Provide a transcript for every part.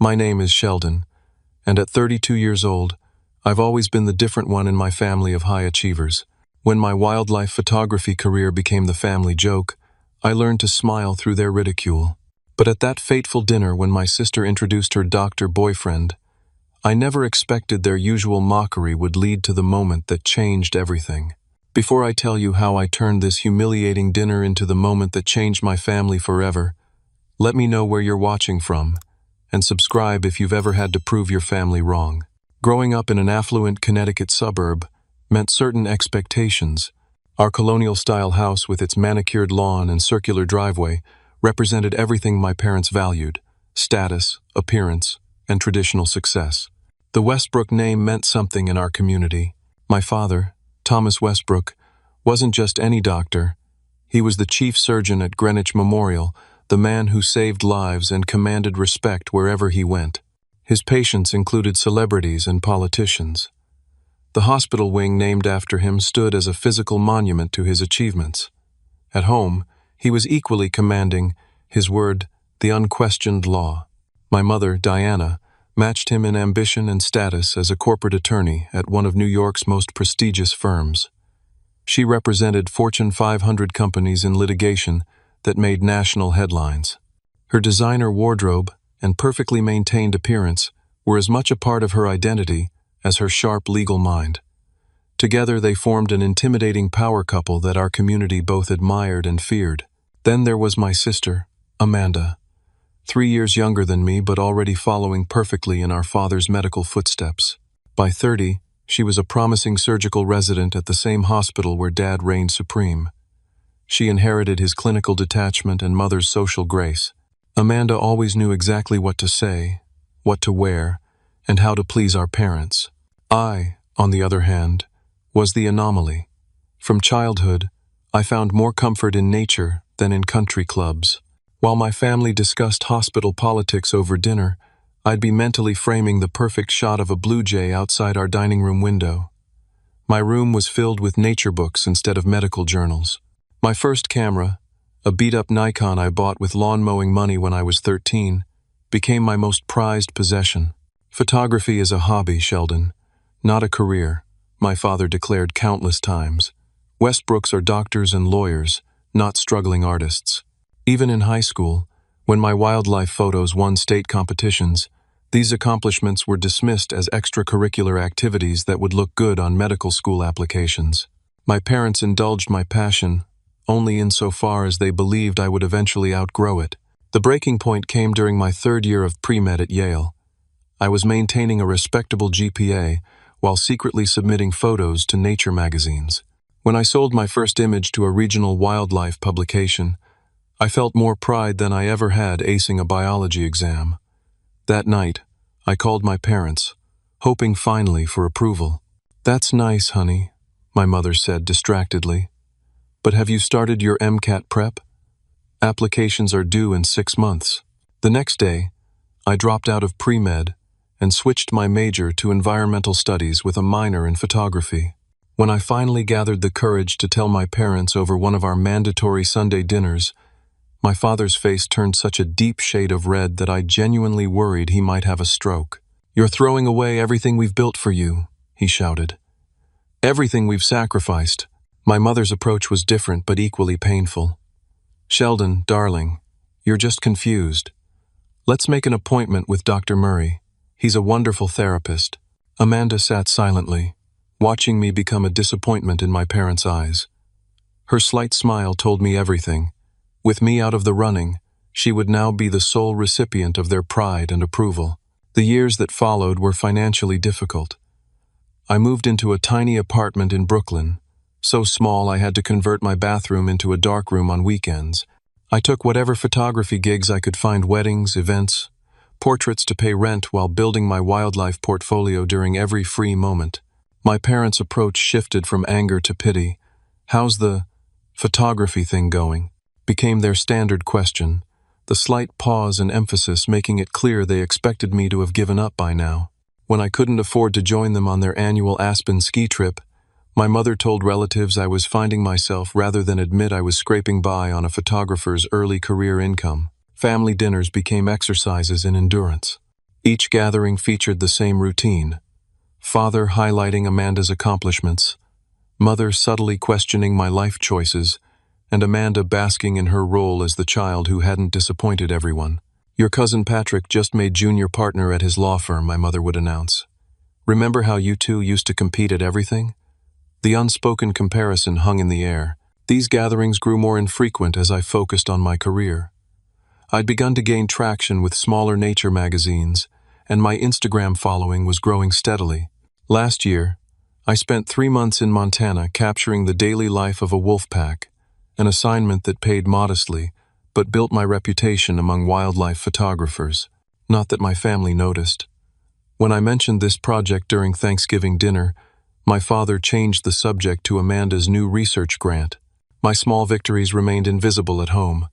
My name is Sheldon, and at 32 years old, I've always been the different one in my family of high achievers. When my wildlife photography career became the family joke, I learned to smile through their ridicule. But at that fateful dinner when my sister introduced her doctor boyfriend, I never expected their usual mockery would lead to the moment that changed everything. Before I tell you how I turned this humiliating dinner into the moment that changed my family forever, let me know where you're watching from, and subscribe if you've ever had to prove your family wrong. Growing up in an affluent Connecticut suburb meant certain expectations. Our colonial-style house with its manicured lawn and circular driveway represented everything my parents valued: status, appearance, and traditional success. The Westbrook name meant something in our community. My father, Thomas Westbrook, wasn't just any doctor. He was the chief surgeon at Greenwich Memorial, the man who saved lives and commanded respect wherever he went. His patients included celebrities and politicians. The hospital wing named after him stood as a physical monument to his achievements. At home, he was equally commanding, his word, the unquestioned law. My mother, Diana, matched him in ambition and status as a corporate attorney at one of New York's most prestigious firms. She represented Fortune 500 companies in litigation that made national headlines. Her designer wardrobe and perfectly maintained appearance were as much a part of her identity as her sharp legal mind. Together they formed an intimidating power couple that our community both admired and feared. Then there was my sister, Amanda, 3 years younger than me but already following perfectly in our father's medical footsteps. By 30, she was a promising surgical resident at the same hospital where Dad reigned supreme. She inherited his clinical detachment and mother's social grace. Amanda always knew exactly what to say, what to wear, and how to please our parents. I, on the other hand, was the anomaly. From childhood, I found more comfort in nature than in country clubs. While my family discussed hospital politics over dinner, I'd be mentally framing the perfect shot of a blue jay outside our dining room window. My room was filled with nature books instead of medical journals. My first camera, a beat-up Nikon I bought with lawn mowing money when I was 13, became my most prized possession. Photography is a hobby, Sheldon, not a career, my father declared countless times. Westbrooks are doctors and lawyers, not struggling artists. Even in high school, when my wildlife photos won state competitions, these accomplishments were dismissed as extracurricular activities that would look good on medical school applications. My parents indulged my passion only insofar as they believed I would eventually outgrow it. The breaking point came during my third year of pre-med at Yale. I was maintaining a respectable GPA while secretly submitting photos to nature magazines. When I sold my first image to a regional wildlife publication, I felt more pride than I ever had acing a biology exam. That night, I called my parents, hoping finally for approval. "That's nice, honey," my mother said distractedly. "But have you started your MCAT prep? Applications are due in 6 months." The next day, I dropped out of pre-med and switched my major to environmental studies with a minor in photography. When I finally gathered the courage to tell my parents over one of our mandatory Sunday dinners, my father's face turned such a deep shade of red that I genuinely worried he might have a stroke. "You're throwing away everything we've built for you," he shouted. "Everything we've sacrificed." My mother's approach was different but equally painful. "Sheldon, darling, you're just confused. Let's make an appointment with Dr. Murray. He's a wonderful therapist." Amanda sat silently, watching me become a disappointment in my parents' eyes. Her slight smile told me everything. With me out of the running, she would now be the sole recipient of their pride and approval. The years that followed were financially difficult. I moved into a tiny apartment in Brooklyn, so small I had to convert my bathroom into a darkroom on weekends. I took whatever photography gigs I could find: weddings, events, portraits to pay rent while building my wildlife portfolio during every free moment. My parents' approach shifted from anger to pity. "How's the photography thing going?" became their standard question, the slight pause and emphasis making it clear they expected me to have given up by now. When I couldn't afford to join them on their annual Aspen ski trip, my mother told relatives I was finding myself rather than admit I was scraping by on a photographer's early career income. Family dinners became exercises in endurance. Each gathering featured the same routine: father highlighting Amanda's accomplishments, mother subtly questioning my life choices, and Amanda basking in her role as the child who hadn't disappointed everyone. "Your cousin Patrick just made junior partner at his law firm," my mother would announce. "Remember how you two used to compete at everything?" The unspoken comparison hung in the air. These gatherings grew more infrequent as I focused on my career. I'd begun to gain traction with smaller nature magazines, and my Instagram following was growing steadily. Last year, I spent 3 months in Montana capturing the daily life of a wolf pack, an assignment that paid modestly, but built my reputation among wildlife photographers. Not that my family noticed. When I mentioned this project during Thanksgiving dinner, my father changed the subject to Amanda's new research grant. My small victories remained invisible at home,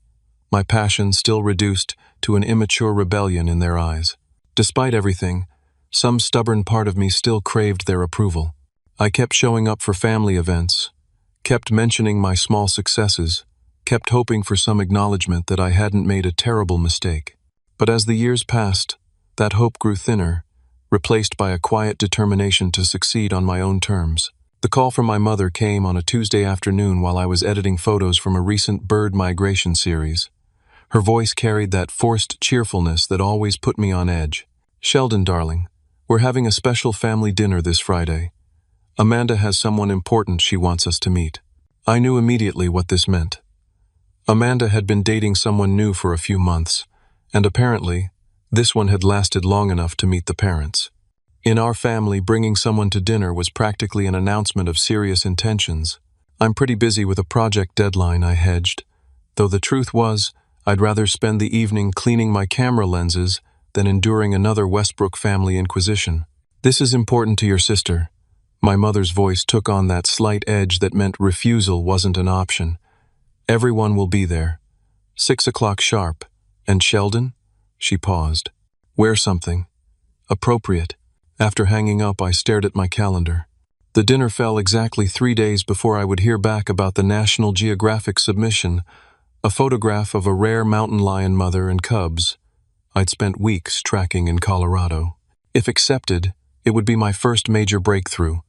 my passion still reduced to an immature rebellion in their eyes. Despite everything, some stubborn part of me still craved their approval. I kept showing up for family events, kept mentioning my small successes, kept hoping for some acknowledgement that I hadn't made a terrible mistake. But as the years passed, that hope grew thinner, replaced by a quiet determination to succeed on my own terms. The call from my mother came on a Tuesday afternoon while I was editing photos from a recent bird migration series. Her voice carried that forced cheerfulness that always put me on edge. "Sheldon, darling, we're having a special family dinner this Friday. Amanda has someone important she wants us to meet." I knew immediately what this meant. Amanda had been dating someone new for a few months, and apparently, this one had lasted long enough to meet the parents. In our family, bringing someone to dinner was practically an announcement of serious intentions. "I'm pretty busy with a project deadline," I hedged, though the truth was, I'd rather spend the evening cleaning my camera lenses than enduring another Westbrook family inquisition. "This is important to your sister." My mother's voice took on that slight edge that meant refusal wasn't an option. "Everyone will be there. 6 o'clock sharp. And Sheldon?" She paused. "Wear something appropriate." After hanging up, I stared at my calendar. The dinner fell exactly 3 days before I would hear back about the National Geographic submission, a photograph of a rare mountain lion mother and cubs I'd spent weeks tracking in Colorado. If accepted, it would be my first major breakthrough.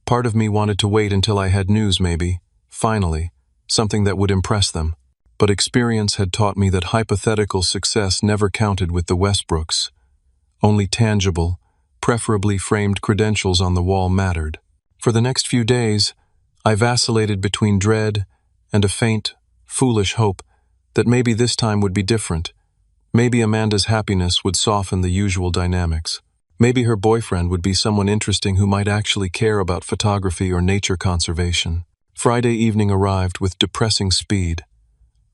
Part of me wanted to wait until I had news, maybe, finally, something that would impress them. But experience had taught me that hypothetical success never counted with the Westbrooks. Only tangible, preferably framed credentials on the wall mattered. For the next few days, I vacillated between dread and a faint, foolish hope that maybe this time would be different. Maybe Amanda's happiness would soften the usual dynamics. Maybe her boyfriend would be someone interesting who might actually care about photography or nature conservation. Friday evening arrived with depressing speed.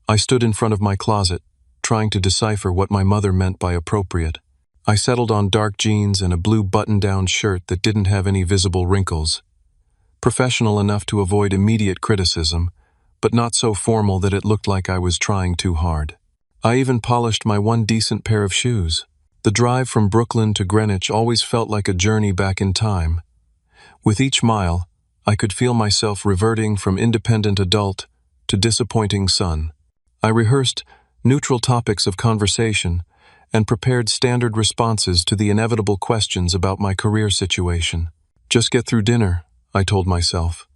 I stood in front of my closet, trying to decipher what my mother meant by appropriate. I settled on dark jeans and a blue button-down shirt that didn't have any visible wrinkles. Professional enough to avoid immediate criticism, but not so formal that it looked like I was trying too hard. I even polished my one decent pair of shoes. The drive from Brooklyn to Greenwich always felt like a journey back in time. With each mile, I could feel myself reverting from independent adult to disappointing son. I rehearsed neutral topics of conversation and prepared standard responses to the inevitable questions about my career situation. "Just get through dinner," I told myself.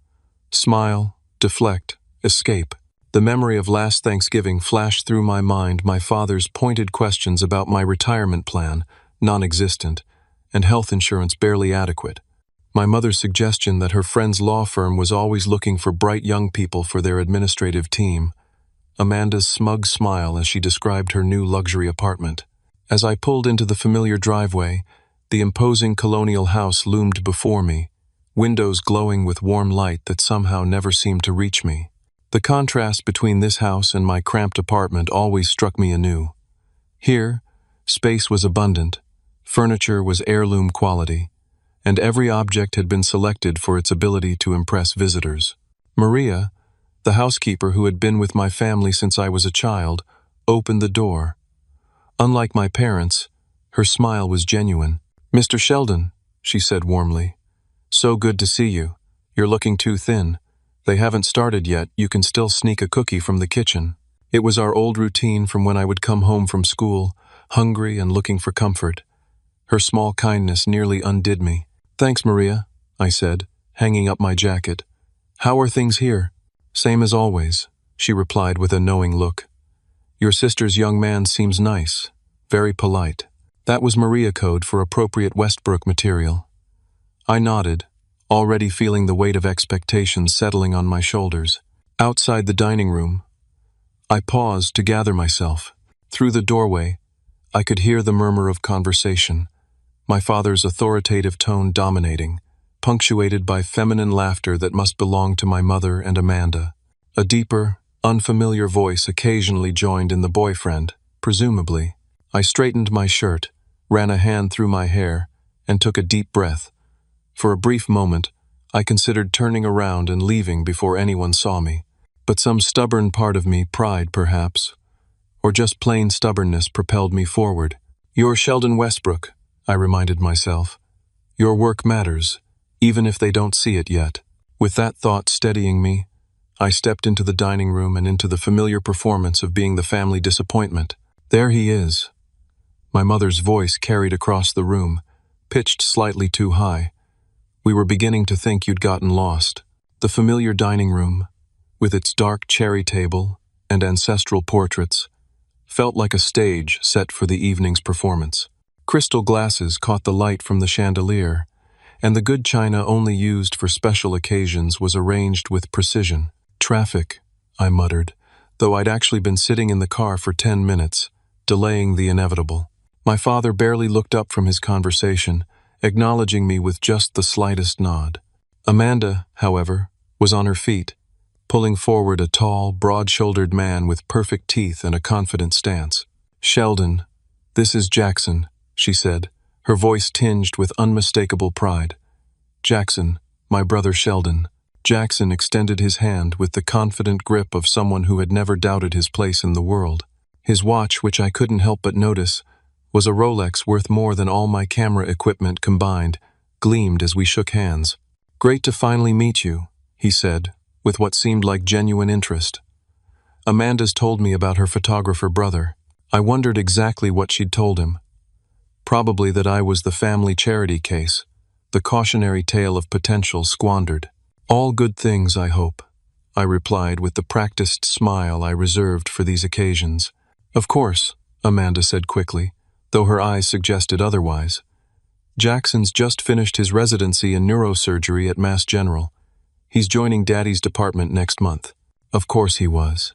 Smile, deflect, escape. The memory of last Thanksgiving flashed through my mind, my father's pointed questions about my retirement plan, non-existent, and health insurance barely adequate. My mother's suggestion that her friend's law firm was always looking for bright young people for their administrative team. Amanda's smug smile as she described her new luxury apartment. As I pulled into the familiar driveway, the imposing colonial house loomed before me, windows glowing with warm light that somehow never seemed to reach me. The contrast between this house and my cramped apartment always struck me anew. Here, space was abundant, furniture was heirloom quality, and every object had been selected for its ability to impress visitors. Maria, the housekeeper who had been with my family since I was a child, opened the door. Unlike my parents, her smile was genuine. "Mr. Sheldon," she said warmly, "so good to see you. You're looking too thin. They haven't started yet, you can still sneak a cookie from the kitchen." It was our old routine from when I would come home from school, hungry and looking for comfort. Her small kindness nearly undid me. "Thanks, Maria," I said, hanging up my jacket. "How are things here?" "Same as always," she replied with a knowing look. "Your sister's young man seems nice, very polite." That was Maria code for appropriate Westbrook material. I nodded, already feeling the weight of expectations settling on my shoulders. Outside the dining room, I paused to gather myself. Through the doorway, I could hear the murmur of conversation, my father's authoritative tone dominating, punctuated by feminine laughter that must belong to my mother and Amanda. A deeper, unfamiliar voice occasionally joined in the boyfriend, presumably. I straightened my shirt, ran a hand through my hair, and took a deep breath. For a brief moment, I considered turning around and leaving before anyone saw me. But some stubborn part of me, pride perhaps, or just plain stubbornness, propelled me forward. "You're Sheldon Westbrook," I reminded myself. "Your work matters, even if they don't see it yet." With that thought steadying me, I stepped into the dining room and into the familiar performance of being the family disappointment. "There he is." My mother's voice carried across the room, pitched slightly too high. "We were beginning to think you'd gotten lost." The familiar dining room, with its dark cherry table and ancestral portraits, felt like a stage set for the evening's performance. Crystal glasses caught the light from the chandelier, and the good china only used for special occasions was arranged with precision. "Traffic," I muttered, though I'd actually been sitting in the car for 10 minutes, delaying the inevitable. My father barely looked up from his conversation, acknowledging me with just the slightest nod. Amanda, however, was on her feet, pulling forward a tall, broad-shouldered man with perfect teeth and a confident stance. "Sheldon, this is Jackson," she said, her voice tinged with unmistakable pride. "Jackson, my brother Sheldon." Jackson extended his hand with the confident grip of someone who had never doubted his place in the world. His watch, which I couldn't help but notice, was a Rolex worth more than all my camera equipment combined, gleamed as we shook hands. "Great to finally meet you," he said, with what seemed like genuine interest. "Amanda's told me about her photographer brother." I wondered exactly what she'd told him. Probably that I was the family charity case, the cautionary tale of potential squandered. "All good things, I hope," I replied with the practiced smile I reserved for these occasions. "Of course," Amanda said quickly, though her eyes suggested otherwise. "Jackson's just finished his residency in neurosurgery at Mass General. He's joining Daddy's department next month." Of course he was.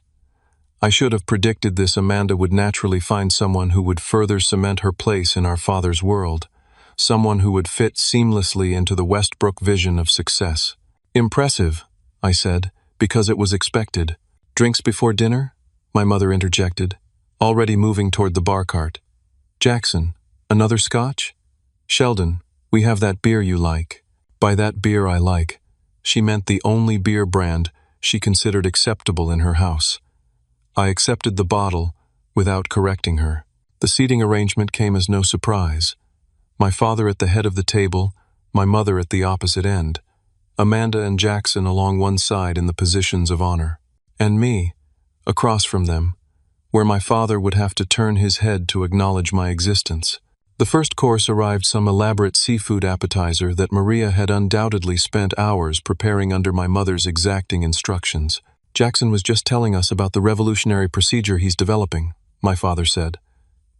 I should have predicted this. Amanda would naturally find someone who would further cement her place in our father's world, someone who would fit seamlessly into the Westbrook vision of success. "Impressive," I said, because it was expected. "Drinks before dinner?" my mother interjected, already moving toward the bar cart. "Jackson, another scotch?" "Sheldon, we have that beer you like." By that beer I like, she meant the only beer brand she considered acceptable in her house. I accepted the bottle without correcting her. The seating arrangement came as no surprise. My father at the head of the table, my mother at the opposite end, Amanda and Jackson along one side in the positions of honor, and me, across from them, where my father would have to turn his head to acknowledge my existence. The first course arrived, some elaborate seafood appetizer that Maria had undoubtedly spent hours preparing under my mother's exacting instructions. "Jackson was just telling us about the revolutionary procedure he's developing," my father said,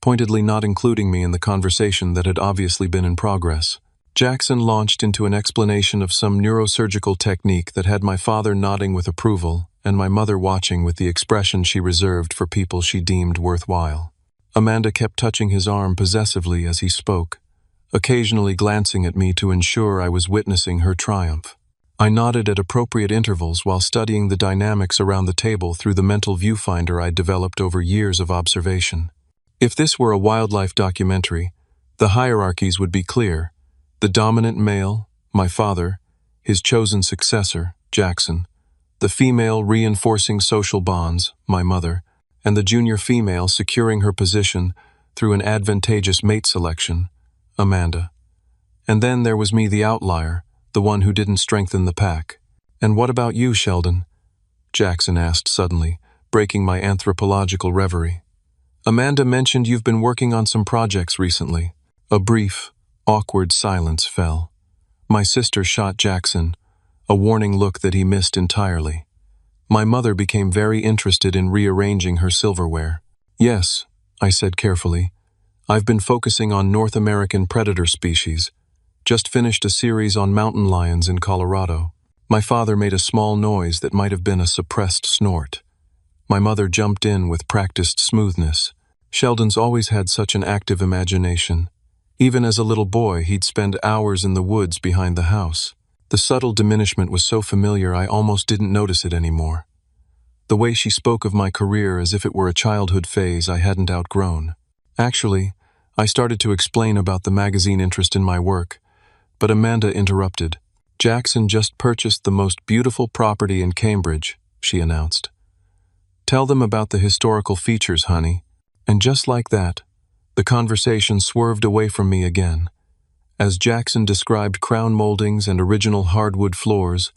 pointedly not including me in the conversation that had obviously been in progress. Jackson launched into an explanation of some neurosurgical technique that had my father nodding with approval and my mother watching with the expression she reserved for people she deemed worthwhile. Amanda kept touching his arm possessively as he spoke, occasionally glancing at me to ensure I was witnessing her triumph. I nodded at appropriate intervals while studying the dynamics around the table through the mental viewfinder I'd developed over years of observation. If this were a wildlife documentary, the hierarchies would be clear. The dominant male, my father, his chosen successor, Jackson, the female reinforcing social bonds, my mother, and the junior female securing her position through an advantageous mate selection, Amanda. And then there was me, the outlier, the one who didn't strengthen the pack. "And what about you, Sheldon?" Jackson asked suddenly, breaking my anthropological reverie. "Amanda mentioned you've been working on some projects recently." A brief, awkward silence fell. My sister shot Jackson, a warning look that he missed entirely. My mother became very interested in rearranging her silverware. "Yes," I said carefully. "I've been focusing on North American predator species. Just finished a series on mountain lions in Colorado." My father made a small noise that might have been a suppressed snort. My mother jumped in with practiced smoothness. "Sheldon's always had such an active imagination. Even as a little boy, he'd spend hours in the woods behind the house." The subtle diminishment was so familiar I almost didn't notice it anymore. The way she spoke of my career as if it were a childhood phase I hadn't outgrown. Actually, I started to explain about the magazine interest in my work, but Amanda interrupted. "Jackson just purchased the most beautiful property in Cambridge," she announced. "Tell them about the historical features, honey." And just like that, the conversation swerved away from me again. As Jackson described crown moldings and original hardwood floors,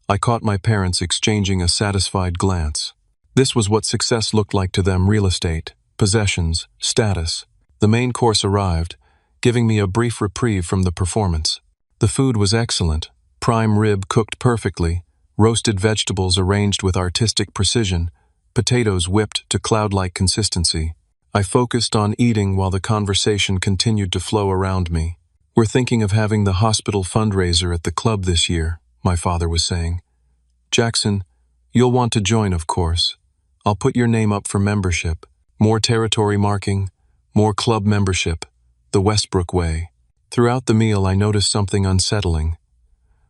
I caught my parents exchanging a satisfied glance. This was what success looked like to them: real estate, possessions, status. The main course arrived, giving me a brief reprieve from the performance. The food was excellent: prime rib cooked perfectly, roasted vegetables arranged with artistic precision, potatoes whipped to cloud-like consistency. I focused on eating while the conversation continued to flow around me. "We're thinking of having the hospital fundraiser at the club this year," my father was saying. "Jackson, you'll want to join, of course. I'll put your name up for membership. More territory marking, more club membership, the Westbrook way." Throughout the meal, I noticed something unsettling.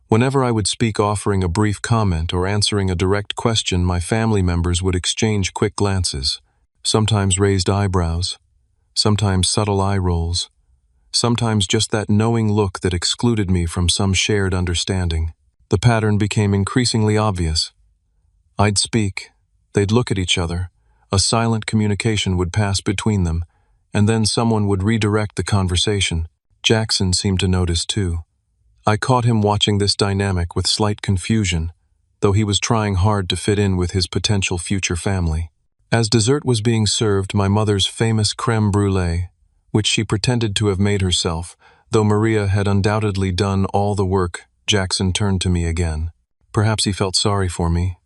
Whenever I would speak offering a brief comment or answering a direct question, my family members would exchange quick glances, sometimes raised eyebrows, sometimes subtle eye rolls, sometimes just that knowing look that excluded me from some shared understanding. The pattern became increasingly obvious. I'd speak, they'd look at each other, a silent communication would pass between them, and then someone would redirect the conversation. Jackson seemed to notice too. I caught him watching this dynamic with slight confusion, though he was trying hard to fit in with his potential future family. As dessert was being served, my mother's famous crème brûlée, which she pretended to have made herself, though Maria had undoubtedly done all the work, Jackson turned to me again. Perhaps he felt sorry for me,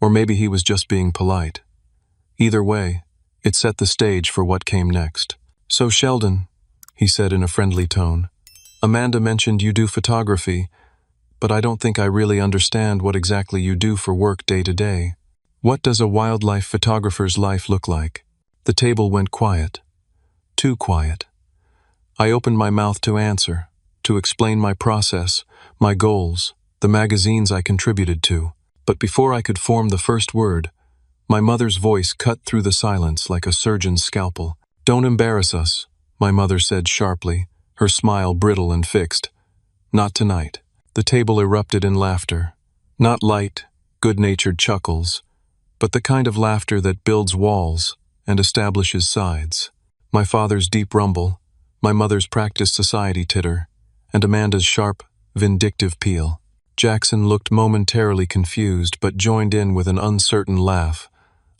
or maybe he was just being polite. Either way, it set the stage for what came next. "So Sheldon," he said in a friendly tone, "Amanda mentioned you do photography, but I don't think I really understand what exactly you do for work day to day. What does a wildlife photographer's life look like?" The table went quiet. Too quiet. I opened my mouth to answer, to explain my process, my goals, the magazines I contributed to. But before I could form the first word, my mother's voice cut through the silence like a surgeon's scalpel. "Don't embarrass us," my mother said sharply, her smile brittle and fixed. "Not tonight." The table erupted in laughter. Not light, good-natured chuckles, but the kind of laughter that builds walls and establishes sides. My father's deep rumble, my mother's practiced society titter, and Amanda's sharp, vindictive peal. Jackson looked momentarily confused but joined in with an uncertain laugh,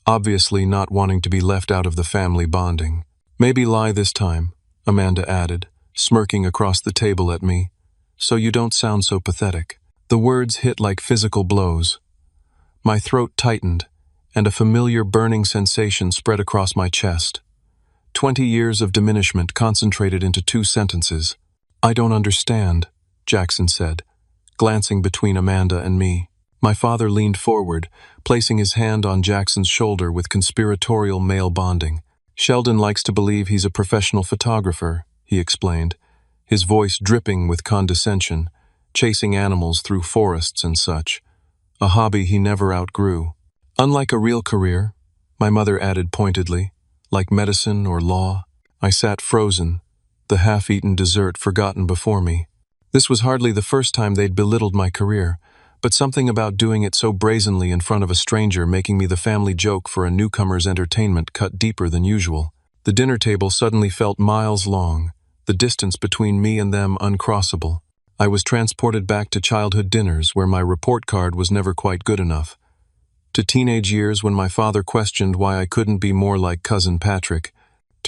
obviously not wanting to be left out of the family bonding. "Maybe lie this time," Amanda added, smirking across the table at me, "so you don't sound so pathetic." The words hit like physical blows. My throat tightened, and a familiar burning sensation spread across my chest. 20 years of diminishment concentrated into 2 sentences. "I don't understand," Jackson said, glancing between Amanda and me. My father leaned forward, placing his hand on Jackson's shoulder with conspiratorial male bonding. "Sheldon likes to believe he's a professional photographer," he explained, his voice dripping with condescension, chasing animals through forests and such, a hobby he never outgrew. "Unlike a real career," my mother added pointedly, "like medicine or law." I sat frozen, the half-eaten dessert forgotten before me. This was hardly the first time they'd belittled my career, but something about doing it so brazenly in front of a stranger, making me the family joke for a newcomer's entertainment, cut deeper than usual. The dinner table suddenly felt miles long, the distance between me and them uncrossable. I was transported back to childhood dinners where my report card was never quite good enough, to teenage years when my father questioned why I couldn't be more like Cousin Patrick,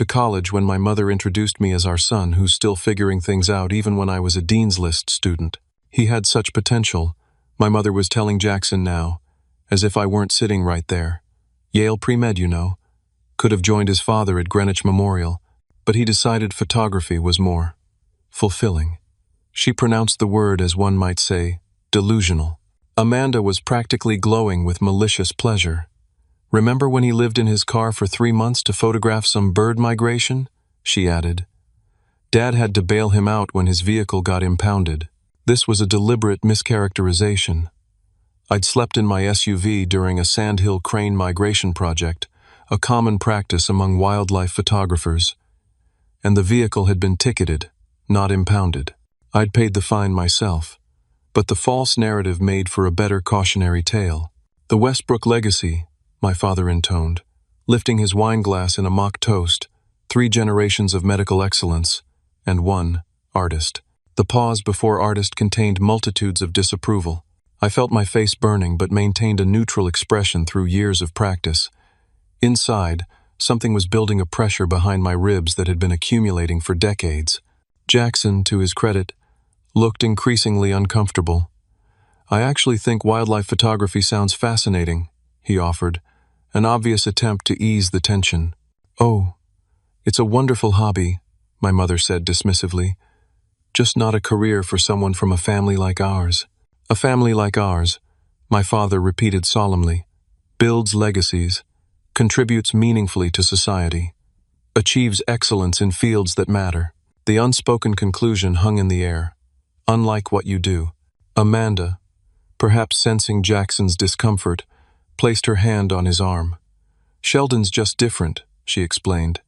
to college when my mother introduced me as our son who's still figuring things out even when I was a Dean's List student. He had such potential, my mother was telling Jackson now, as if I weren't sitting right there. Yale pre-med, you know. Could have joined his father at Greenwich Memorial, but he decided photography was more fulfilling. She pronounced the word as one might say, delusional. Amanda was practically glowing with malicious pleasure. Remember when he lived in his car for 3 months to photograph some bird migration? She added. Dad had to bail him out when his vehicle got impounded. This was a deliberate mischaracterization. I'd slept in my SUV during a sandhill crane migration project, a common practice among wildlife photographers, and the vehicle had been ticketed, not impounded. I'd paid the fine myself, but the false narrative made for a better cautionary tale. The Westbrook legacy, my father intoned, lifting his wine glass in a mock toast, 3 generations of medical excellence, and 1 artist. The pause before artist contained multitudes of disapproval. I felt my face burning but maintained a neutral expression through years of practice. Inside, something was building a pressure behind my ribs that had been accumulating for decades. Jackson, to his credit, looked increasingly uncomfortable. I actually think wildlife photography sounds fascinating, he offered, an obvious attempt to ease the tension. Oh, it's a wonderful hobby, my mother said dismissively. Just not a career for someone from a family like ours. A family like ours, my father repeated solemnly, builds legacies, contributes meaningfully to society, achieves excellence in fields that matter. The unspoken conclusion hung in the air. Unlike what you do. Amanda, perhaps sensing Jackson's discomfort, placed her hand on his arm. Sheldon's just different, she explained,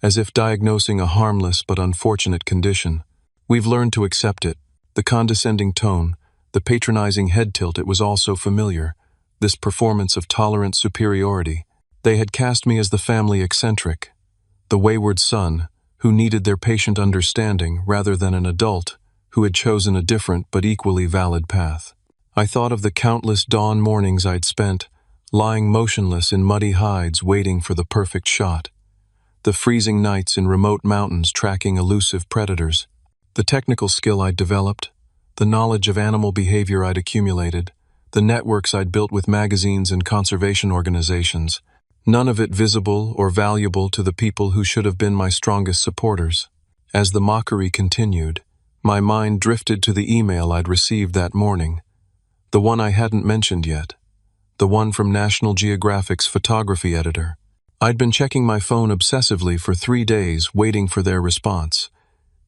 as if diagnosing a harmless but unfortunate condition. We've learned to accept it. The condescending tone, the patronizing head tilt, it was all so familiar. This performance of tolerant superiority. They had cast me as the family eccentric, the wayward son, who needed their patient understanding rather than an adult who had chosen a different but equally valid path. I thought of the countless dawn mornings I'd spent, lying motionless in muddy hides waiting for the perfect shot, the freezing nights in remote mountains tracking elusive predators, the technical skill I'd developed, the knowledge of animal behavior I'd accumulated, the networks I'd built with magazines and conservation organizations, none of it visible or valuable to the people who should have been my strongest supporters. As the mockery continued, my mind drifted to the email I'd received that morning, the one I hadn't mentioned yet, the one from National Geographic's photography editor. I'd been checking my phone obsessively for 3 days waiting for their response,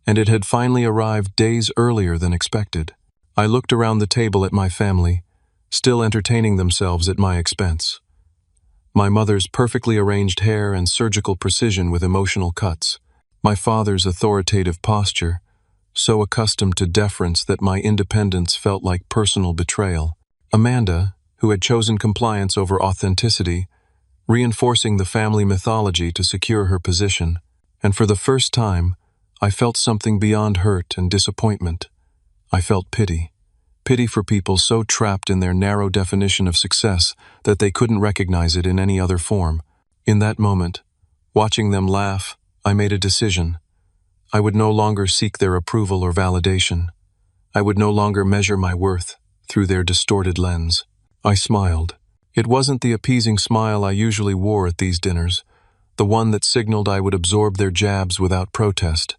and it had finally arrived days earlier than expected. I looked around the table at my family, still entertaining themselves at my expense. My mother's perfectly arranged hair and surgical precision with emotional cuts. My father's authoritative posture, so accustomed to deference that my independence felt like personal betrayal. Amanda, who had chosen compliance over authenticity, reinforcing the family mythology to secure her position. And for the first time, I felt something beyond hurt and disappointment. I felt pity. Pity for people so trapped in their narrow definition of success that they couldn't recognize it in any other form. In that moment, watching them laugh, I made a decision. I would no longer seek their approval or validation. I would no longer measure my worth through their distorted lens. I smiled. It wasn't the appeasing smile I usually wore at these dinners, the one that signaled I would absorb their jabs without protest.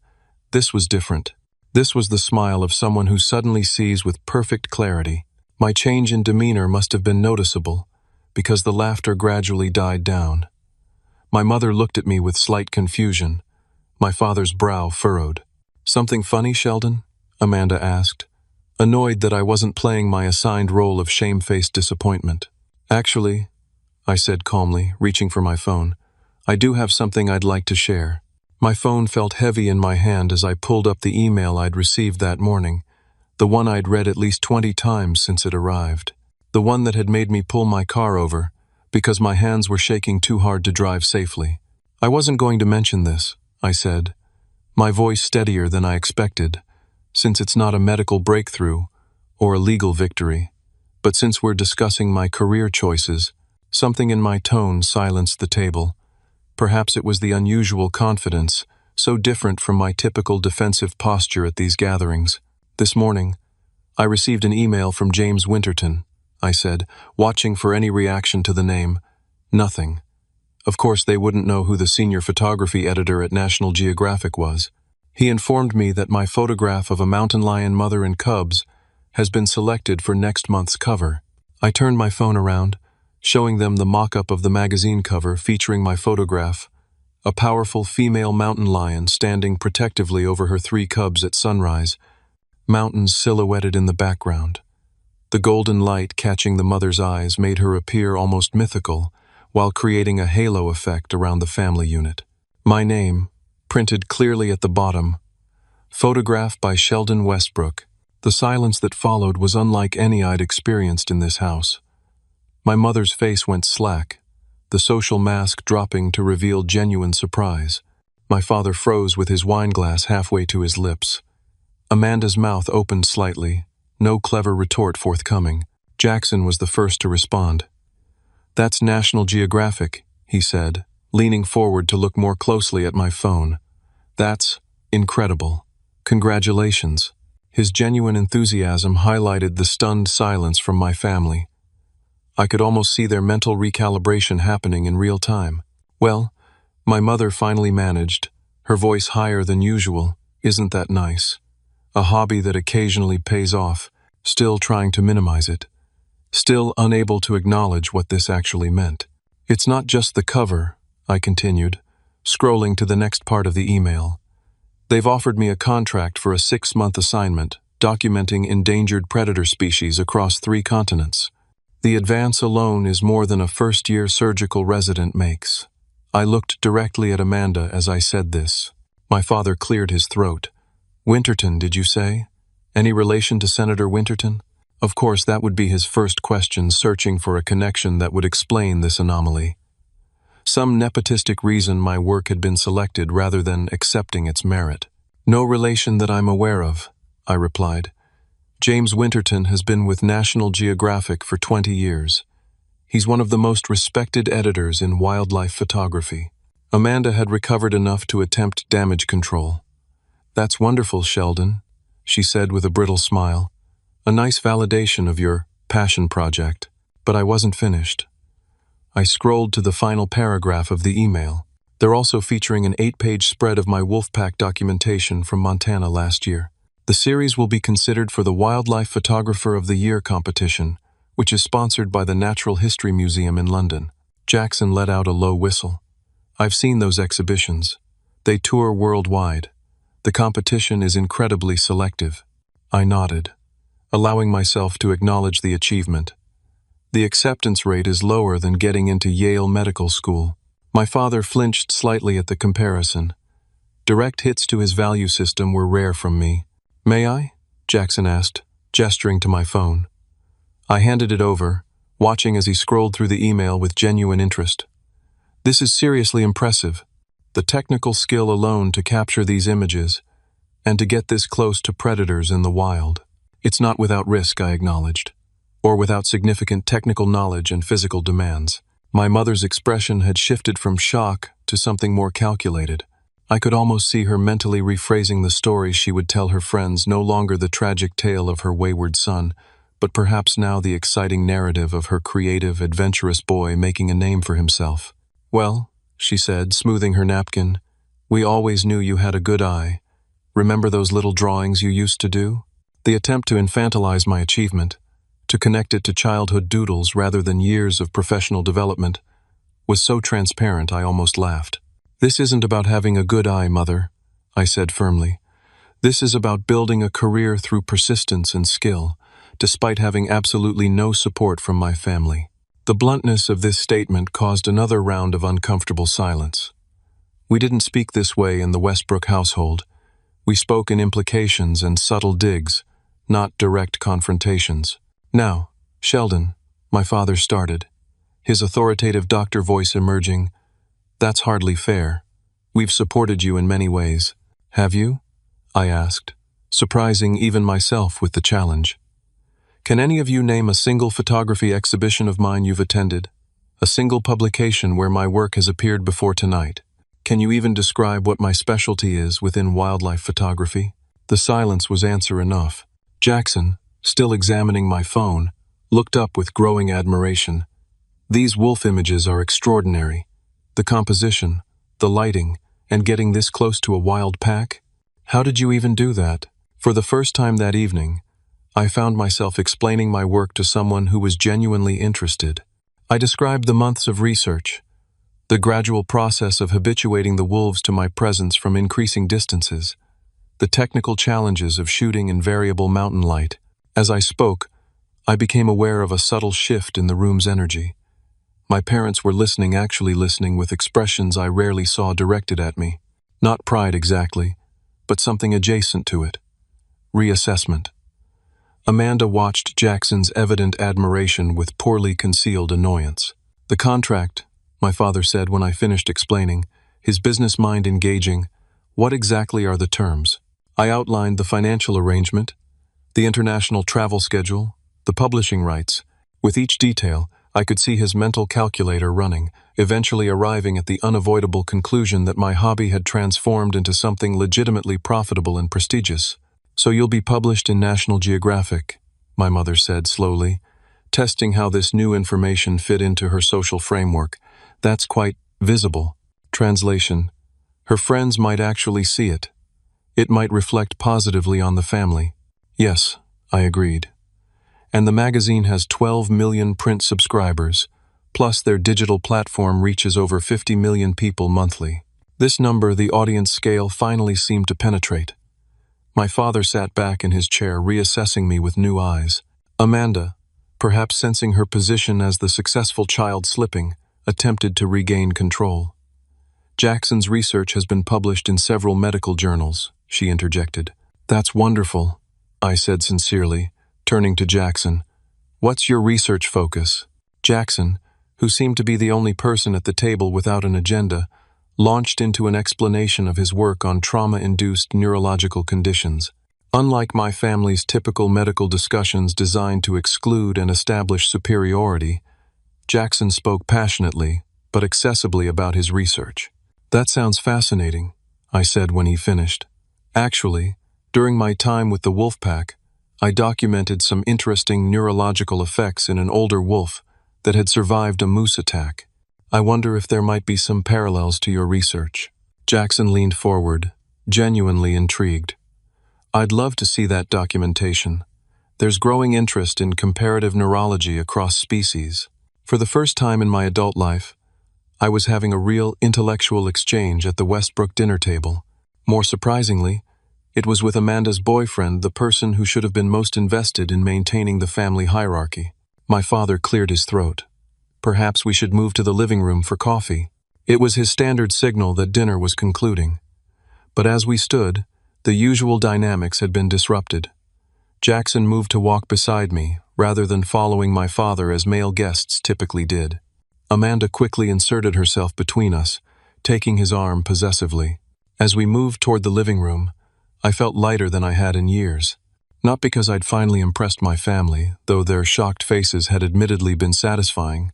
This was different. This was the smile of someone who suddenly sees with perfect clarity. My change in demeanor must have been noticeable, because the laughter gradually died down. My mother looked at me with slight confusion. My father's brow furrowed. "Something funny, Sheldon?" Amanda asked, annoyed that I wasn't playing my assigned role of shamefaced disappointment. "Actually," I said calmly, reaching for my phone, "I do have something I'd like to share." My phone felt heavy in my hand as I pulled up the email I'd received that morning, the one I'd read at least 20 times since it arrived, the one that had made me pull my car over because my hands were shaking too hard to drive safely. "I wasn't going to mention this," I said, my voice steadier than I expected, since it's not a medical breakthrough or a legal victory. But since we're discussing my career choices, something in my tone silenced the table. Perhaps it was the unusual confidence, so different from my typical defensive posture at these gatherings. "This morning, I received an email from James Winterton," I said, watching for any reaction to the name. Nothing. Of course, they wouldn't know who the senior photography editor at National Geographic was. He informed me that my photograph of a mountain lion mother and cubs has been selected for next month's cover. I turned my phone around, showing them the mock-up of the magazine cover featuring my photograph, a powerful female mountain lion standing protectively over her 3 cubs at sunrise, mountains silhouetted in the background. The golden light catching the mother's eyes made her appear almost mythical, while creating a halo effect around the family unit. My name, printed clearly at the bottom, photograph by Sheldon Westbrook. The silence that followed was unlike any I'd experienced in this house. My mother's face went slack, the social mask dropping to reveal genuine surprise. My father froze with his wine glass halfway to his lips. Amanda's mouth opened slightly, no clever retort forthcoming. Jackson was the first to respond. "That's National Geographic," he said, leaning forward to look more closely at my phone. "That's incredible. Congratulations." His genuine enthusiasm highlighted the stunned silence from my family. I could almost see their mental recalibration happening in real time. "Well," my mother finally managed, her voice higher than usual, "isn't that nice? A hobby that occasionally pays off, still trying to minimize it. Still unable to acknowledge what this actually meant." "It's not just the cover," I continued, scrolling to the next part of the email. "They've offered me a contract for a 6-month assignment, documenting endangered predator species across 3 continents. The advance alone is more than a first-year surgical resident makes." I looked directly at Amanda as I said this. My father cleared his throat. "Winterton, did you say? Any relation to Senator Winterton?" Of course, that would be his first question, searching for a connection that would explain this anomaly. Some nepotistic reason my work had been selected rather than accepting its merit. "No relation that I'm aware of," I replied. "James Winterton has been with National Geographic for 20 years. He's one of the most respected editors in wildlife photography." Amanda had recovered enough to attempt damage control. "That's wonderful, Sheldon," she said with a brittle smile. "A nice validation of your passion project." But I wasn't finished. I scrolled to the final paragraph of the email. They're also featuring an 8-page spread of my Wolfpack documentation from Montana last year. The series will be considered for the Wildlife Photographer of the Year competition, which is sponsored by the Natural History Museum in London. Jackson let out a low whistle. "I've seen those exhibitions. They tour worldwide. The competition is incredibly selective." I nodded, allowing myself to acknowledge the achievement. "The acceptance rate is lower than getting into Yale Medical School." My father flinched slightly at the comparison. Direct hits to his value system were rare from me. "May I?" Jackson asked, gesturing to my phone. I handed it over, watching as he scrolled through the email with genuine interest. "This is seriously impressive. The technical skill alone to capture these images, and to get this close to predators in the wild. It's not without risk," I acknowledged, "or without significant technical knowledge and physical demands." My mother's expression had shifted from shock to something more calculated. I could almost see her mentally rephrasing the story she would tell her friends, no longer the tragic tale of her wayward son, but perhaps now the exciting narrative of her creative, adventurous boy making a name for himself. "Well," she said, smoothing her napkin, "we always knew you had a good eye. Remember those little drawings you used to do?" The attempt to infantilize my achievement, to connect it to childhood doodles rather than years of professional development, was so transparent I almost laughed. "This isn't about having a good eye, Mother," I said firmly. "This is about building a career through persistence and skill, despite having absolutely no support from my family." The bluntness of this statement caused another round of uncomfortable silence. We didn't speak this way in the Westbrook household. We spoke in implications and subtle digs, not direct confrontations. "Now, Sheldon," my father started, his authoritative doctor voice emerging, "that's hardly fair. We've supported you in many ways." "Have you?" I asked, surprising even myself with the challenge. "Can any of you name a single photography exhibition of mine you've attended? A single publication where my work has appeared before tonight. Can you even describe what my specialty is within wildlife photography? The silence was answer enough. Jackson, still examining my phone, looked up with growing admiration. These wolf images are extraordinary. The composition, the lighting, and getting this close to a wild pack? How did you even do that? For the first time that evening, I found myself explaining my work to someone who was genuinely interested. I described the months of research, the gradual process of habituating the wolves to my presence from increasing distances, the technical challenges of shooting in variable mountain light. As I spoke, I became aware of a subtle shift in the room's energy. My parents were listening, actually listening, with expressions I rarely saw directed at me. Not pride exactly, but something adjacent to it. Reassessment. Amanda watched Jackson's evident admiration with poorly concealed annoyance. The contract, my father said when I finished explaining, his business mind engaging. What exactly are the terms? I outlined the financial arrangement, the international travel schedule, the publishing rights. With each detail, I could see his mental calculator running, eventually arriving at the unavoidable conclusion that my hobby had transformed into something legitimately profitable and prestigious. So you'll be published in National Geographic, my mother said slowly, testing how this new information fit into her social framework. That's quite visible. Translation. Her friends might actually see it. It might reflect positively on the family. Yes, I agreed. And the magazine has 12 million print subscribers, plus their digital platform reaches over 50 million people monthly. This number, the audience scale, finally seemed to penetrate. My father sat back in his chair, reassessing me with new eyes. Amanda, perhaps sensing her position as the successful child slipping, attempted to regain control. Jackson's research has been published in several medical journals, she interjected. That's wonderful, I said sincerely, turning to Jackson. What's your research focus? Jackson, who seemed to be the only person at the table without an agenda, launched into an explanation of his work on trauma-induced neurological conditions. Unlike my family's typical medical discussions designed to exclude and establish superiority, Jackson spoke passionately, but accessibly about his research. That sounds fascinating, I said when he finished. Actually, during my time with the wolf pack, I documented some interesting neurological effects in an older wolf that had survived a moose attack. I wonder if there might be some parallels to your research. Jackson leaned forward, genuinely intrigued. I'd love to see that documentation. There's growing interest in comparative neurology across species. For the first time in my adult life, I was having a real intellectual exchange at the Westbrook dinner table. More surprisingly, it was with Amanda's boyfriend, the person who should have been most invested in maintaining the family hierarchy. My father cleared his throat. Perhaps we should move to the living room for coffee. It was his standard signal that dinner was concluding. But as we stood, the usual dynamics had been disrupted. Jackson moved to walk beside me, rather than following my father as male guests typically did. Amanda quickly inserted herself between us, taking his arm possessively. As we moved toward the living room, I felt lighter than I had in years. Not because I'd finally impressed my family, though their shocked faces had admittedly been satisfying,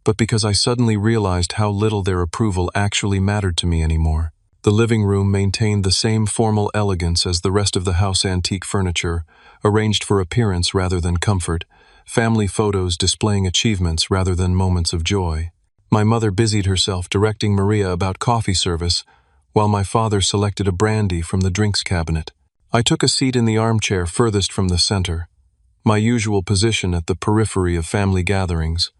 but because I suddenly realized how little their approval actually mattered to me anymore. The living room maintained the same formal elegance as the rest of the house, antique furniture, arranged for appearance rather than comfort, family photos displaying achievements rather than moments of joy. My mother busied herself directing Maria about coffee service, while my father selected a brandy from the drinks cabinet. I took a seat in the armchair furthest from the center, my usual position at the periphery of family gatherings.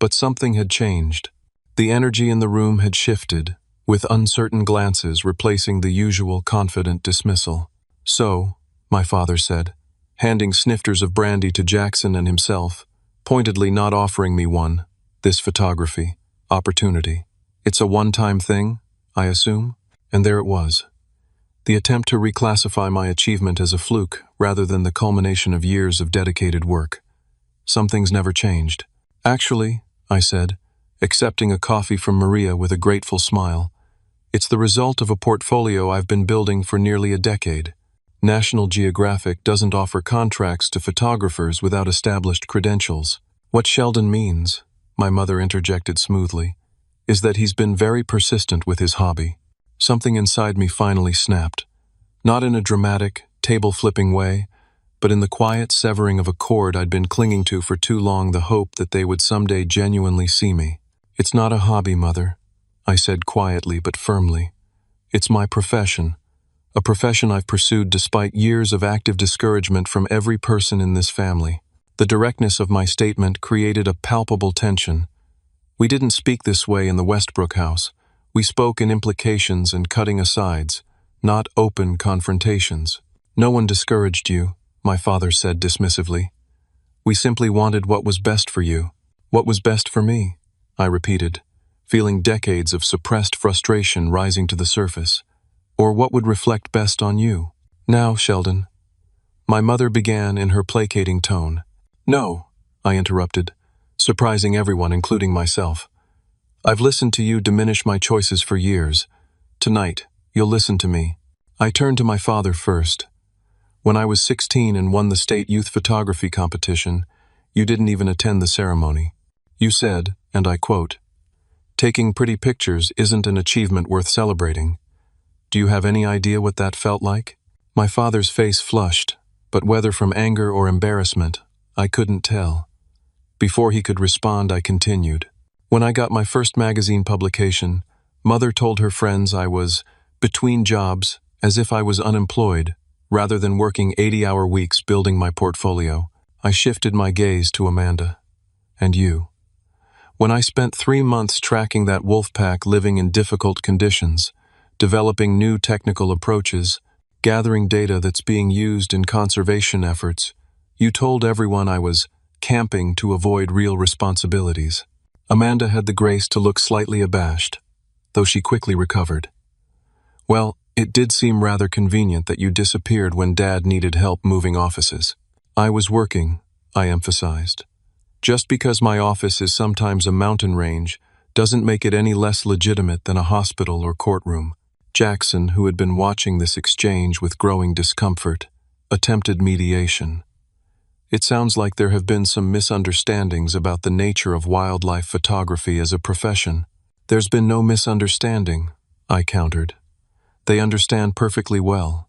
But something had changed. The energy in the room had shifted, with uncertain glances replacing the usual confident dismissal. So, my father said, handing snifters of brandy to Jackson and himself, pointedly not offering me one, this photography, opportunity. It's a one-time thing, I assume? And there it was. The attempt to reclassify my achievement as a fluke rather than the culmination of years of dedicated work. Some things never changed. Actually, I said, accepting a coffee from Maria with a grateful smile, it's the result of a portfolio I've been building for nearly a decade. National Geographic doesn't offer contracts to photographers without established credentials. What Sheldon means, my mother interjected smoothly, is that he's been very persistent with his hobby. Something inside me finally snapped, not in a dramatic, table-flipping way, but in the quiet severing of a cord I'd been clinging to for too long, the hope that they would someday genuinely see me. It's not a hobby, Mother, I said quietly but firmly. It's my profession, a profession I've pursued despite years of active discouragement from every person in this family. The directness of my statement created a palpable tension. We didn't speak this way in the Westbrook house. We spoke in implications and cutting asides, not open confrontations. No one discouraged you, my father said dismissively. We simply wanted what was best for you. What was best for me? I repeated, feeling decades of suppressed frustration rising to the surface. Or what would reflect best on you? Now, Sheldon. My mother began in her placating tone. No, I interrupted, surprising everyone, including myself. I've listened to you diminish my choices for years. Tonight, you'll listen to me. I turned to my father first. When I was 16 and won the state youth photography competition, you didn't even attend the ceremony. You said, and I quote, "Taking pretty pictures isn't an achievement worth celebrating." Do you have any idea what that felt like? My father's face flushed, but whether from anger or embarrassment, I couldn't tell. Before he could respond, I continued. When I got my first magazine publication, Mother told her friends I was between jobs, as if I was unemployed, rather than working 80-hour weeks building my portfolio. I shifted my gaze to Amanda. And you. When I spent 3 months tracking that wolf pack living in difficult conditions, developing new technical approaches, gathering data that's being used in conservation efforts, you told everyone I was camping to avoid real responsibilities. Amanda had the grace to look slightly abashed, though she quickly recovered. Well, it did seem rather convenient that you disappeared when Dad needed help moving offices. I was working, I emphasized. Just because my office is sometimes a mountain range doesn't make it any less legitimate than a hospital or courtroom. Jackson, who had been watching this exchange with growing discomfort, attempted mediation. It sounds like there have been some misunderstandings about the nature of wildlife photography as a profession. There's been no misunderstanding, I countered. They understand perfectly well.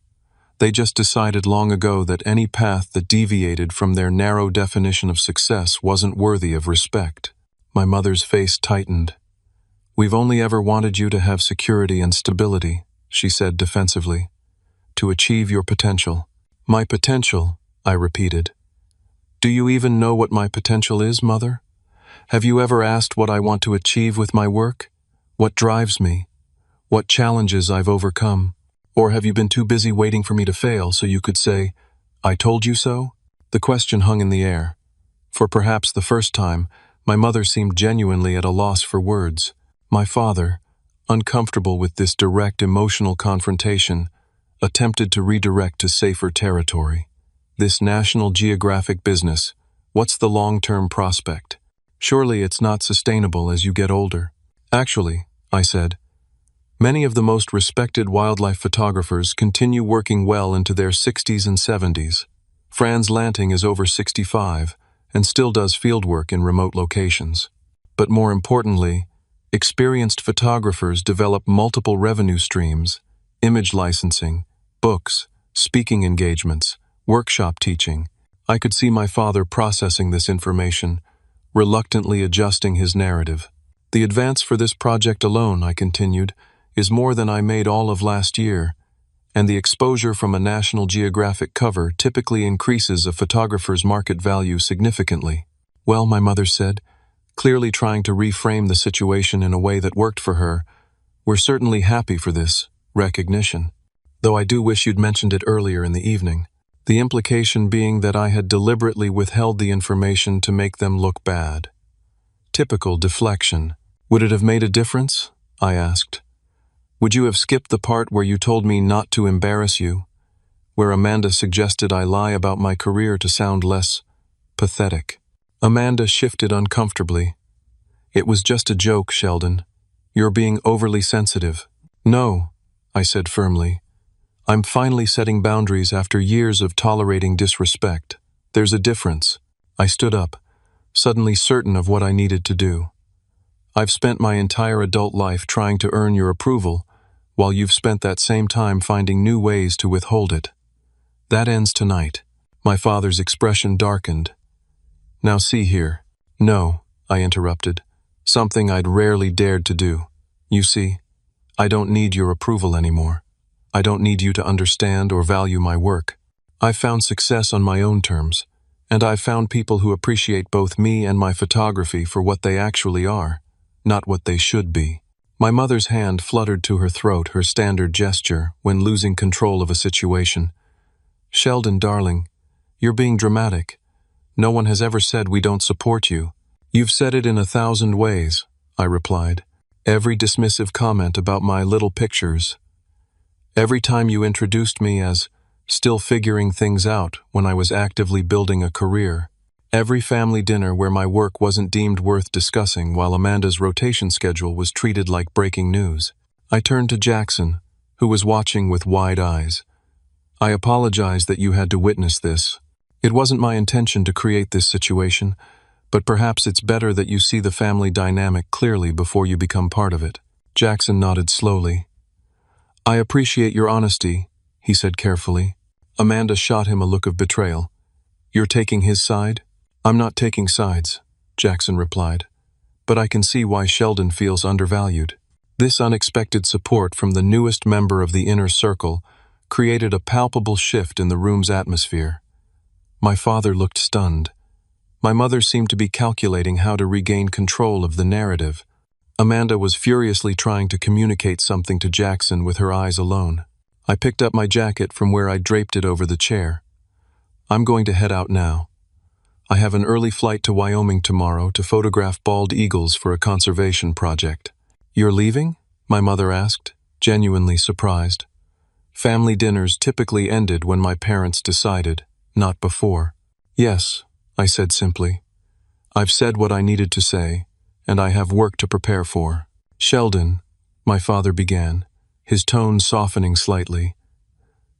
They just decided long ago that any path that deviated from their narrow definition of success wasn't worthy of respect. My mother's face tightened. We've only ever wanted you to have security and stability, she said defensively, to achieve your potential. My potential, I repeated. Do you even know what my potential is, Mother? Have you ever asked what I want to achieve with my work? What drives me? What challenges I've overcome? Or have you been too busy waiting for me to fail so you could say, I told you so? The question hung in the air. For perhaps the first time, my mother seemed genuinely at a loss for words. My father, uncomfortable with this direct emotional confrontation, attempted to redirect to safer territory. This National Geographic business, what's the long-term prospect? Surely it's not sustainable as you get older. Actually, I said, many of the most respected wildlife photographers continue working well into their 60s and 70s. Franz Lanting is over 65 and still does fieldwork in remote locations. But more importantly, experienced photographers develop multiple revenue streams, image licensing, books, speaking engagements, workshop teaching. I could see my father processing this information, reluctantly adjusting his narrative. The advance for this project alone, I continued, is more than I made all of last year, and the exposure from a National Geographic cover typically increases a photographer's market value significantly. Well, my mother said, clearly trying to reframe the situation in a way that worked for her, we're certainly happy for this recognition. Though I do wish you'd mentioned it earlier in the evening. The implication being that I had deliberately withheld the information to make them look bad. Typical deflection. Would it have made a difference? I asked. Would you have skipped the part where you told me not to embarrass you? Where Amanda suggested I lie about my career to sound less pathetic. Amanda shifted uncomfortably. It was just a joke, Sheldon. You're being overly sensitive. No, I said firmly. I'm finally setting boundaries after years of tolerating disrespect. There's a difference. I stood up, suddenly certain of what I needed to do. I've spent my entire adult life trying to earn your approval, while you've spent that same time finding new ways to withhold it. That ends tonight. My father's expression darkened. Now see here. No, I interrupted. Something I'd rarely dared to do. You see, I don't need your approval anymore. I don't need you to understand or value my work. I've found success on my own terms, and I've found people who appreciate both me and my photography for what they actually are, not what they should be. My mother's hand fluttered to her throat, her standard gesture when losing control of a situation. Sheldon, darling, you're being dramatic. No one has ever said we don't support you. You've said it in 1,000 ways, I replied. Every dismissive comment about my little pictures. Every time you introduced me as still figuring things out when I was actively building a career. Every family dinner where my work wasn't deemed worth discussing while Amanda's rotation schedule was treated like breaking news. I turned to Jackson, who was watching with wide eyes. I apologize that you had to witness this. It wasn't my intention to create this situation, but perhaps it's better that you see the family dynamic clearly before you become part of it. Jackson nodded slowly. I appreciate your honesty, he said carefully. Amanda shot him a look of betrayal. You're taking his side? I'm not taking sides, Jackson replied. But I can see why Sheldon feels undervalued. This unexpected support from the newest member of the inner circle created a palpable shift in the room's atmosphere. My father looked stunned. My mother seemed to be calculating how to regain control of the narrative. Amanda was furiously trying to communicate something to Jackson with her eyes alone. I picked up my jacket from where I draped it over the chair. I'm going to head out now. I have an early flight to Wyoming tomorrow to photograph bald eagles for a conservation project. You're leaving? My mother asked, genuinely surprised. Family dinners typically ended when my parents decided, not before. Yes, I said simply. I've said what I needed to say, and I have work to prepare for. Sheldon, my father began, his tone softening slightly.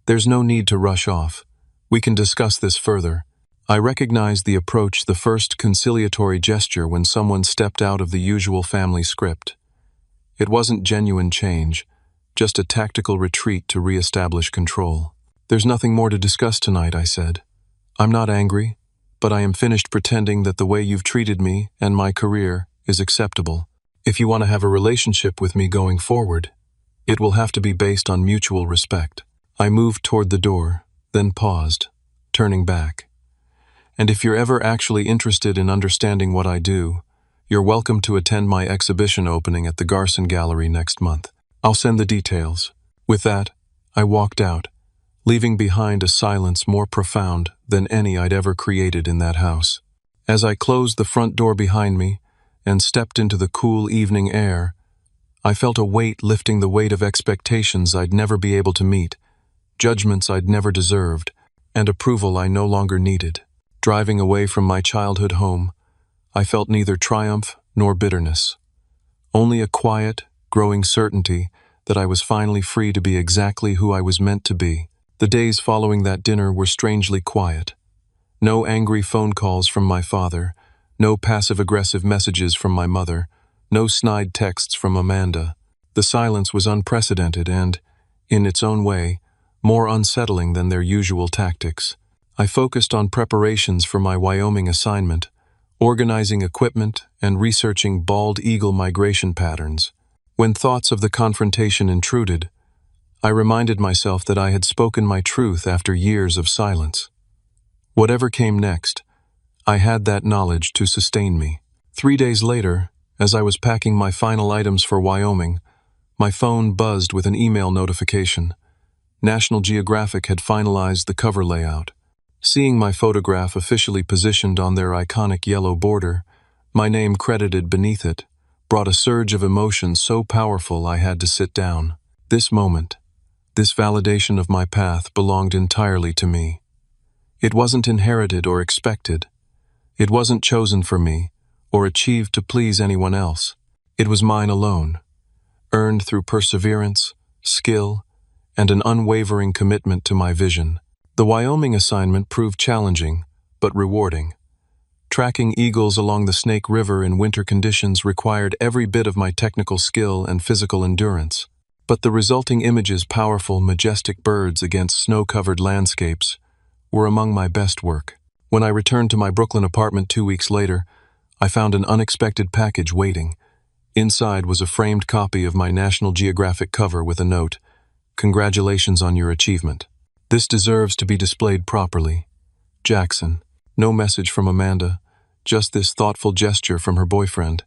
There's no need to rush off. We can discuss this further. I recognized the approach, the first conciliatory gesture when someone stepped out of the usual family script. It wasn't genuine change, just a tactical retreat to re-establish control. There's nothing more to discuss tonight, I said. I'm not angry, but I am finished pretending that the way you've treated me and my career is acceptable. If you want to have a relationship with me going forward, it will have to be based on mutual respect. I moved toward the door, then paused, turning back. And if you're ever actually interested in understanding what I do, you're welcome to attend my exhibition opening at the Garson Gallery next month. I'll send the details. With that, I walked out, leaving behind a silence more profound than any I'd ever created in that house. As I closed the front door behind me and stepped into the cool evening air, I felt a weight lifting, the weight of expectations I'd never be able to meet, judgments I'd never deserved, and approval I no longer needed. Driving away from my childhood home, I felt neither triumph nor bitterness, only a quiet, growing certainty that I was finally free to be exactly who I was meant to be. The days following that dinner were strangely quiet. No angry phone calls from my father, no passive-aggressive messages from my mother, no snide texts from Amanda. The silence was unprecedented and, in its own way, more unsettling than their usual tactics. I focused on preparations for my Wyoming assignment, organizing equipment and researching bald eagle migration patterns. When thoughts of the confrontation intruded, I reminded myself that I had spoken my truth after years of silence. Whatever came next, I had that knowledge to sustain me. 3 days later, as I was packing my final items for Wyoming, my phone buzzed with an email notification. National Geographic had finalized the cover layout. Seeing my photograph officially positioned on their iconic yellow border, my name credited beneath it, brought a surge of emotion so powerful I had to sit down. This moment, this validation of my path belonged entirely to me. It wasn't inherited or expected. It wasn't chosen for me or achieved to please anyone else. It was mine alone, earned through perseverance, skill, and an unwavering commitment to my vision. The Wyoming assignment proved challenging, but rewarding. Tracking eagles along the Snake River in winter conditions required every bit of my technical skill and physical endurance. But the resulting images, powerful, majestic birds against snow-covered landscapes, were among my best work. When I returned to my Brooklyn apartment 2 weeks later, I found an unexpected package waiting. Inside was a framed copy of my National Geographic cover with a note, "Congratulations on your achievement. This deserves to be displayed properly. Jackson." No message from Amanda, just this thoughtful gesture from her boyfriend.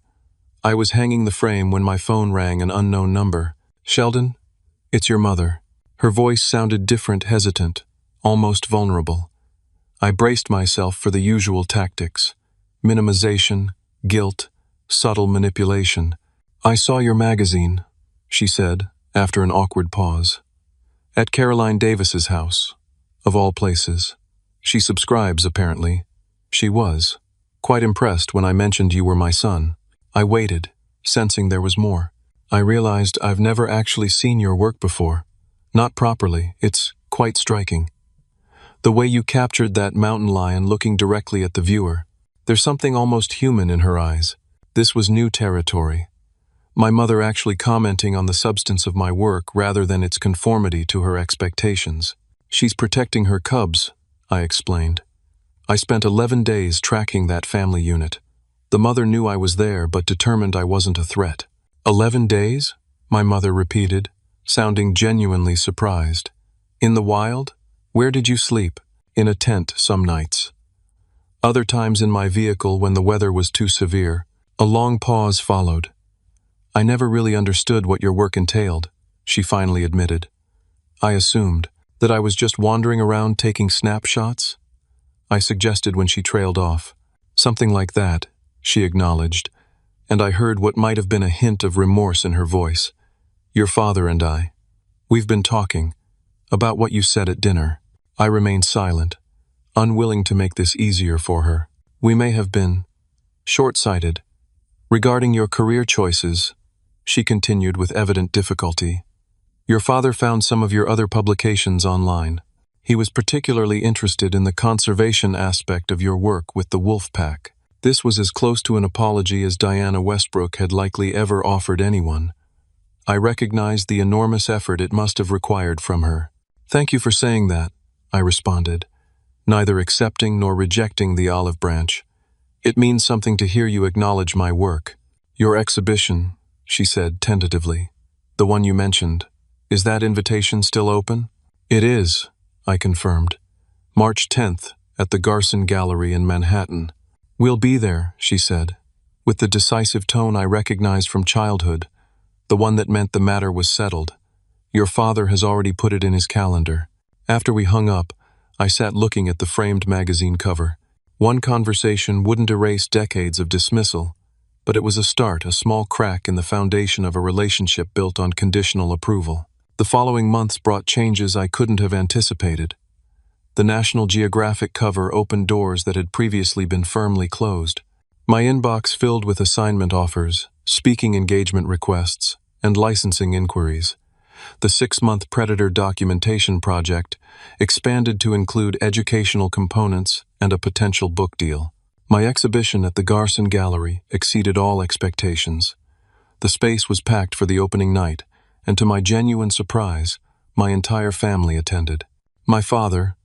I was hanging the frame when my phone rang, an unknown number. "Sheldon, it's your mother." Her voice sounded different, hesitant, almost vulnerable. I braced myself for the usual tactics: minimization, guilt, subtle manipulation. "I saw your magazine," she said, after an awkward pause. "At Caroline Davis's house, of all places. She subscribes, apparently." She was quite impressed when I mentioned you were my son. I waited, sensing there was more. "I realized I've never actually seen your work before. Not properly. It's quite striking. The way you captured that mountain lion looking directly at the viewer. There's something almost human in her eyes." This was new territory. My mother actually commenting on the substance of my work rather than its conformity to her expectations. "She's protecting her cubs," I explained. "I spent 11 days tracking that family unit. The mother knew I was there but determined I wasn't a threat." 11 days? My mother repeated, sounding genuinely surprised. "In the wild? Where did you sleep?" "In a tent some nights. Other times in my vehicle when the weather was too severe." A long pause followed. "I never really understood what your work entailed," she finally admitted. "I assumed that I was just wandering around taking snapshots?" I suggested when she trailed off. "Something like that," she acknowledged, and I heard what might have been a hint of remorse in her voice. "Your father and we've been talking about what you said at dinner." I remained silent, unwilling to make this easier for her. "We may have been short-sighted. Regarding your career choices," she continued with evident difficulty, "your father found some of your other publications online. He was particularly interested in the conservation aspect of your work with the wolf pack." This was as close to an apology as Diana Westbrook had likely ever offered anyone. I recognized the enormous effort it must have required from her. "Thank you for saying that," I responded, neither accepting nor rejecting the olive branch. "It means something to hear you acknowledge my work." "Your exhibition," she said tentatively, "the one you mentioned, is that invitation still open?" "It is," I confirmed. "March 10th, at the Garson Gallery in Manhattan." "We'll be there," she said, with the decisive tone I recognized from childhood, the one that meant the matter was settled. "Your father has already put it in his calendar." After we hung up, I sat looking at the framed magazine cover. One conversation wouldn't erase decades of dismissal, but it was a start, a small crack in the foundation of a relationship built on conditional approval. The following months brought changes I couldn't have anticipated. The National Geographic cover opened doors that had previously been firmly closed. My inbox filled with assignment offers, speaking engagement requests, and licensing inquiries. The 6-month Predator documentation project expanded to include educational components and a potential book deal. My exhibition at the Garson Gallery exceeded all expectations. The space was packed for the opening night, and to my genuine surprise, my entire family attended. My father,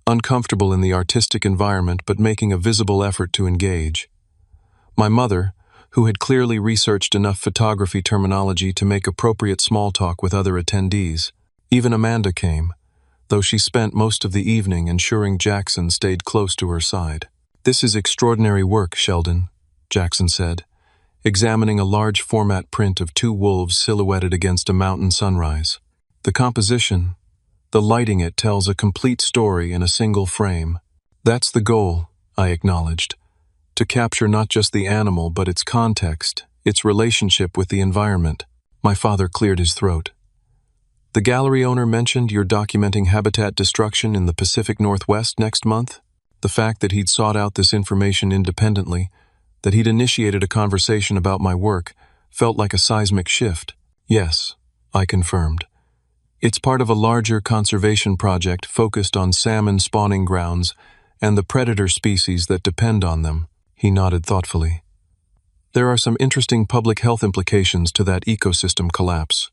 uncomfortable in the artistic environment but making a visible effort to engage. My mother, who had clearly researched enough photography terminology to make appropriate small talk with other attendees. Even Amanda came, though she spent most of the evening ensuring Jackson stayed close to her side. "This is extraordinary work, Sheldon," Jackson said, examining a large format print of 2 wolves silhouetted against a mountain sunrise. "The composition, the lighting, it tells a complete story in a single frame." "That's the goal," I acknowledged. "To capture not just the animal but its context, its relationship with the environment." My father cleared his throat. "The gallery owner mentioned you're documenting habitat destruction in the Pacific Northwest next month?" The fact that he'd sought out this information independently, that he'd initiated a conversation about my work, felt like a seismic shift. "Yes," I confirmed. "It's part of a larger conservation project focused on salmon spawning grounds and the predator species that depend on them." He nodded thoughtfully. There are some interesting public health implications to that ecosystem collapse.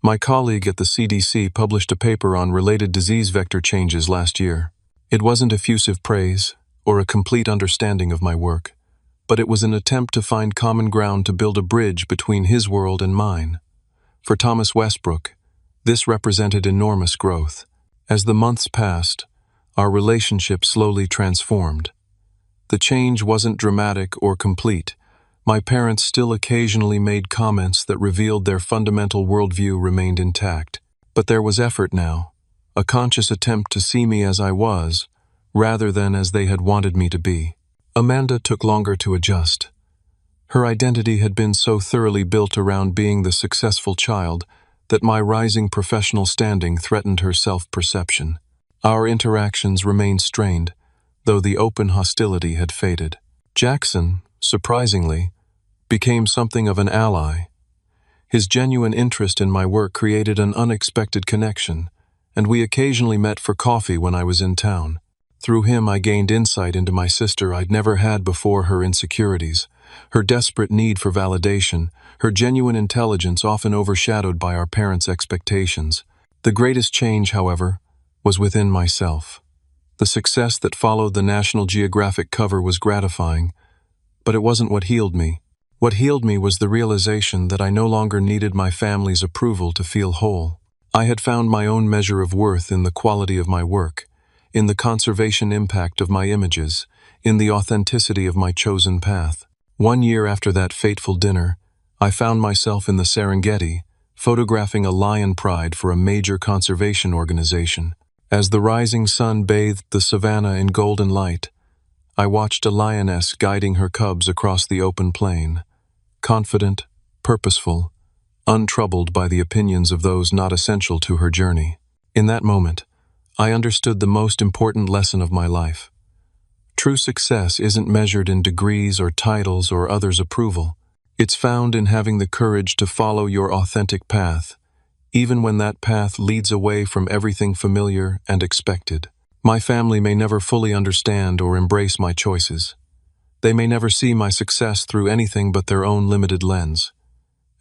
My colleague at the CDC published a paper on related disease vector changes last year. It wasn't effusive praise or a complete understanding of my work, but it was an attempt to find common ground to build a bridge between his world and mine. For Thomas Westbrook, this represented enormous growth. As the months passed, our relationship slowly transformed. The change wasn't dramatic or complete. My parents still occasionally made comments that revealed their fundamental worldview remained intact. But there was effort now, a conscious attempt to see me as I was, rather than as they had wanted me to be. Amanda took longer to adjust. Her identity had been so thoroughly built around being the successful child that my rising professional standing threatened her self-perception. Our interactions remained strained, though the open hostility had faded. Jackson, surprisingly, became something of an ally. His genuine interest in my work created an unexpected connection, and we occasionally met for coffee when I was in town. Through him I gained insight into my sister I'd never had before: her insecurities, her desperate need for validation, her genuine intelligence often overshadowed by our parents' expectations. The greatest change, however, was within myself. The success that followed the National Geographic cover was gratifying, but it wasn't what healed me. What healed me was the realization that I no longer needed my family's approval to feel whole. I had found my own measure of worth in the quality of my work, in the conservation impact of my images, in the authenticity of my chosen path. 1 year after that fateful dinner, I found myself in the Serengeti, photographing a lion pride for a major conservation organization. As the rising sun bathed the savanna in golden light, I watched a lioness guiding her cubs across the open plain, confident, purposeful, untroubled by the opinions of those not essential to her journey. In that moment, I understood the most important lesson of my life. True success isn't measured in degrees or titles or others' approval. It's found in having the courage to follow your authentic path, even when that path leads away from everything familiar and expected. My family may never fully understand or embrace my choices. They may never see my success through anything but their own limited lens.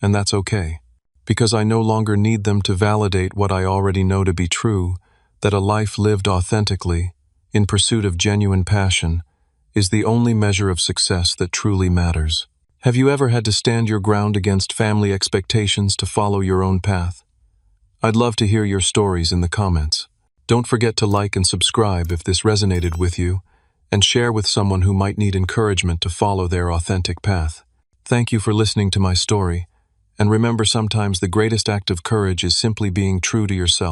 And that's okay, because I no longer need them to validate what I already know to be true: that a life lived authentically, in pursuit of genuine passion, is the only measure of success that truly matters. Have you ever had to stand your ground against family expectations to follow your own path? I'd love to hear your stories in the comments. Don't forget to like and subscribe if this resonated with you, and share with someone who might need encouragement to follow their authentic path. Thank you for listening to my story, and remember, sometimes the greatest act of courage is simply being true to yourself.